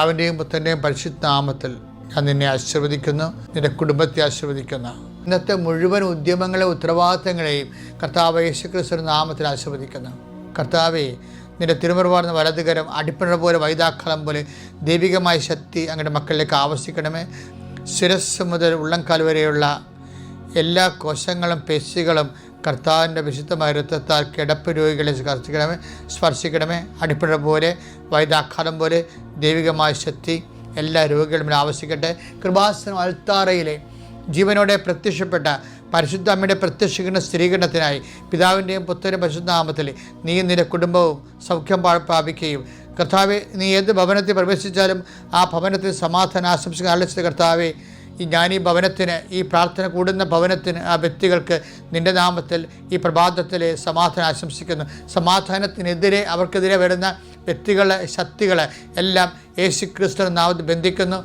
അവൻ്റെയും പുത്രൻ്റെയും പരിശുദ്ധ നാമത്തിൽ ഞാൻ നിന്നെ ആശീർവദിക്കുന്നു, നിന്റെ കുടുംബത്തെ ആശീർവദിക്കുന്നു. ഇന്നത്തെ മുഴുവൻ ഉദ്യമങ്ങളെ ഉത്തരവാദിത്തങ്ങളെയും കർത്താവ് യേശുക്രിസ്തുവിന്റെ നാമത്തിൽ ആശീർവദിക്കുന്നു. കർത്താവേ, നിന്റെ തിരുമുറവാർന്ന വലതുകരം അടിപ്പിണർ പോലെ വൈതാക്കളം പോലെ ദൈവികമായ ശക്തി അങ്ങയുടെ മക്കളിലേക്ക് ആവശ്യിക്കണമേ. ശിരസ് മുതൽ ഉള്ളംകാൽ വരെയുള്ള എല്ലാ കോശങ്ങളും പേശികളും കർത്താവിൻ്റെ വിശുദ്ധമായ രക്തത്താൽ കിടപ്പ് രോഗികളെ സ്പർശിക്കണമേ. അടിപ്പിണർ പോലെ വൈതാക്കാലം പോലെ ദൈവികമായ ശക്തി എല്ലാ രോഗികളും ആവശ്യിക്കട്ടെ. കൃപാസനം അൽത്താറയിലെ ജീവനോടെ പ്രത്യക്ഷപ്പെട്ട പരിശുദ്ധ അമ്മയുടെ പ്രത്യക്ഷീകരണ സ്ഥിരീകരണത്തിനായി പിതാവിൻ്റെയും പുത്രൻ്റെയും പരിശുദ്ധ നാമത്തിൽ നീ നിന്റെ കുടുംബവും സൗഖ്യം പ്രാപിക്കുകയും കർത്താവെ, നീ ഏത് ഭവനത്തിൽ പ്രവേശിച്ചാലും ആ ഭവനത്തിൽ സമാധാനം ആശംസിക്കാൻ ആലോചിച്ച കർത്താവെ, ഈ ഭവനത്തിന്, ഈ പ്രാർത്ഥന കൂടുന്ന ഭവനത്തിന്, ആ വ്യക്തികൾക്ക് നിൻ്റെ നാമത്തിൽ ഈ പ്രഭാതത്തിൽ സമാധാനം ആശംസിക്കുന്നു. സമാധാനത്തിനെതിരെ അവർക്കെതിരെ വരുന്ന വ്യക്തികളെ, ശക്തികളെ എല്ലാം യേശുക്രിസ്തുവിന്റെ നാമത്തിൽ ബന്ധിക്കുന്നു.